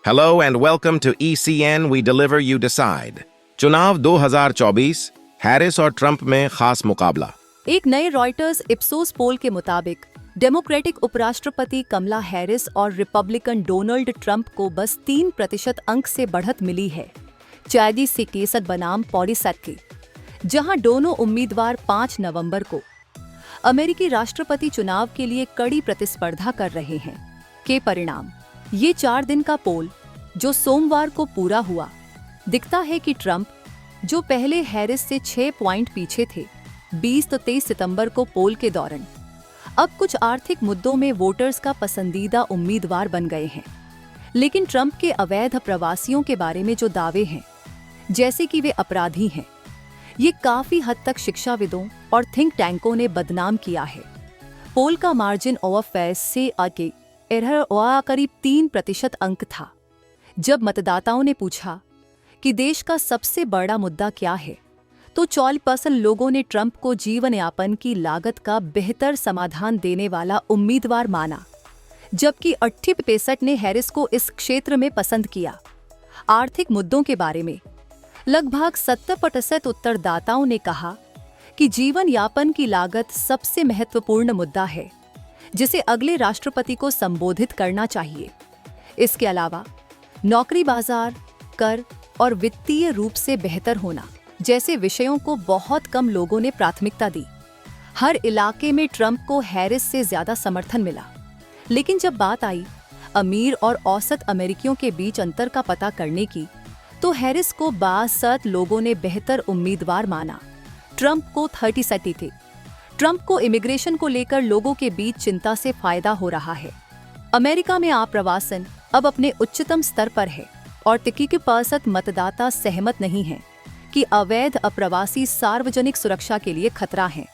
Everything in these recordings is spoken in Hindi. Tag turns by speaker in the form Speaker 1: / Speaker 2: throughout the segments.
Speaker 1: Hello and welcome to ECN We Deliver You Decide। चुनाव 2024, हैरिस और ट्रंप में खास मुकाबला।
Speaker 2: एक नए रॉयटर्स इप्सोस पोल के मुताबिक डेमोक्रेटिक उपराष्ट्रपति कमला हैरिस और रिपब्लिकन डोनाल्ड ट्रंप को बस 3% अंक से बढ़त मिली है, चैदी सिकेसत बनाम पॉलिसैट, जहां दोनों उम्मीदवार 5 नवंबर को अमेरिकी राष्ट्रपति चुनाव के लिए कड़ी प्रतिस्पर्धा कर रहे हैं। के परिणाम, ये 4 दिन का पोल जो सोमवार को पूरा हुआ, दिखता है कि ट्रंप, जो पहले हैरिस से 6 पॉइंट पीछे थे, 20 तो 23 सितंबर को पोल के दौरान अब कुछ आर्थिक मुद्दों में वोटर्स का पसंदीदा उम्मीदवार बन गए हैं। लेकिन ट्रंप के अवैध प्रवासियों के बारे में जो दावे हैं, जैसे कि वे अपराधी हैं, ये काफी हद तक शिक्षाविदों और थिंक टैंकों ने बदनाम किया है। पोल का मार्जिन ऑफ एरर से आगे करीब 3% अंक था। जब मतदाताओं ने पूछा कि देश का सबसे बड़ा मुद्दा क्या है, तो 40% लोगों ने ट्रंप को जीवन यापन की लागत का बेहतर समाधान देने वाला उम्मीदवार माना, जबकि 80% ने हैरिस को इस क्षेत्र में पसंद किया। आर्थिक मुद्दों के बारे में लगभग 70% उत्तरदाताओं ने कहा कि जीवन यापन की लागत सबसे महत्वपूर्ण मुद्दा है, जिसे अगले राष्ट्रपति को संबोधित करना चाहिए। इसके अलावा नौकरी बाजार, कर और वित्तीय रूप से बेहतर होना जैसे विषयों को बहुत कम लोगों ने प्राथमिकता दी। हर इलाके में ट्रंप को हैरिस से ज्यादा समर्थन मिला, लेकिन जब बात आई अमीर और औसत अमेरिकियों के बीच अंतर का पता करने की, तो हैरिस को 62 लोगों ने बेहतर उम्मीदवार माना। ट्रंप को 37 थे। ट्रंप को इमिग्रेशन को लेकर लोगों के बीच चिंता से फायदा हो रहा है। अमेरिका में आप्रवासन अब अपने उच्चतम स्तर पर है और 33% मतदाता सहमत नहीं हैं कि अवैध अप्रवासी सार्वजनिक सुरक्षा के लिए खतरा हैं,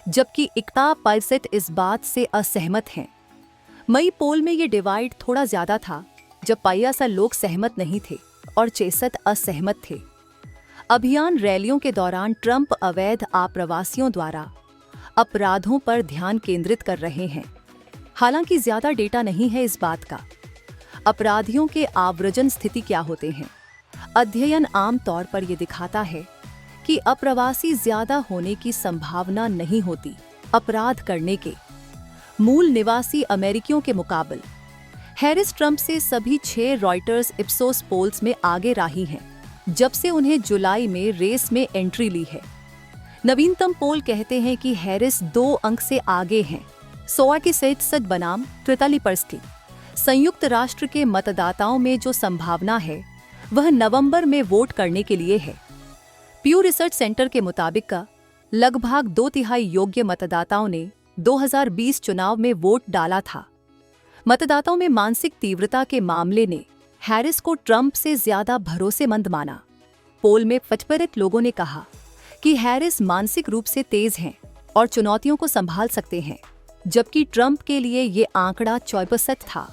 Speaker 2: जबकि 61% इस बात से असहमत हैं। मई पोल में ये डिवाइड थोड़ा ज्यादा था, जब 52 लोग सहमत नहीं थे और 66 असहमत थे। अभियान रैलियों के दौरान ट्रंप अवैध आप्रवासियों द्वारा अपराधों पर ध्यान केंद्रित कर रहे हैं। हालांकि ज्यादा डेटा नहीं है इस बात का। अपराधियों के आव्रजन स्थिति क्या होते हैं? अध्ययन आम तौर पर यह दिखाता है कि अप्रवासी ज्यादा होने की संभावना नहीं होती अपराध करने के मूल निवासी अमेरिकियों के मुकाबले। हैरिस ट्रंप से सभी 6 रॉयटर्स इप्सोस पोल्स में आगे रही हैं, जब से उन्हें जुलाई में रेस में एंट्री ली है। नवीनतम पोल कहते हैं कि हैरिस 2 अंक से आगे हैं, 67 बनाम 43%। संयुक्त राष्ट्र के मतदाताओं में जो संभावना है, वह नवंबर में वोट करने के लिए है। प्यू रिसर्च सेंटर के मुताबिक लगभग 2/3 योग्य मतदाताओं ने 2020 चुनाव में वोट डाला था। मतदाताओं में मानसिक तीव्रता के मामले ने हैरिस को ट्रंप से ज्यादा भरोसेमंद माना। पोल में 55% लोगों ने कहा कि हैरिस मानसिक रूप से तेज हैं और चुनौतियों को संभाल सकते हैं, जबकि ट्रंप के लिए ये आंकड़ा 64% था।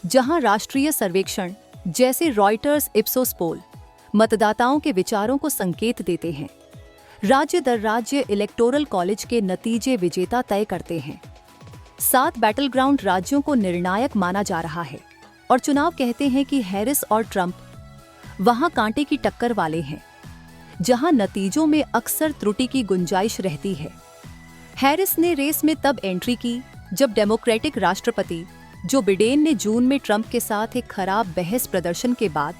Speaker 2: जहां राष्ट्रीय सर्वेक्षण जैसे रॉयटर्स इप्सोस पोल मतदाताओं के विचारों को संकेत देते हैं, राज्य दर राज्य इलेक्टोरल कॉलेज के नतीजे विजेता तय करते हैं। 7 बैटल ग्राउंड राज्यों को निर्णायक माना जा रहा है और चुनाव कहते हैं कि हैरिस और ट्रंप वहां कांटे की टक्कर वाले हैं, जहां नतीजों में अक्सर त्रुटि की गुंजाइश रहती है। हैरिस ने रेस में तब एंट्री की जब डेमोक्रेटिक राष्ट्रपति जो बिडेन ने जून में ट्रंप के साथ एक खराब बहस प्रदर्शन के बाद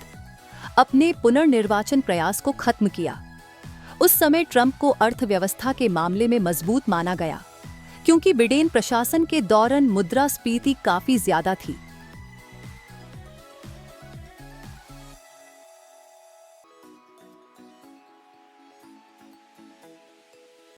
Speaker 2: अपने पुनर्निर्वाचन प्रयास को खत्म किया। उस समय ट्रंप को अर्थव्यवस्था के मामले में मजबूत माना गया, क्योंकि बिडेन प्रशासन के दौरान मुद्रास्फीति काफी ज्यादा थी।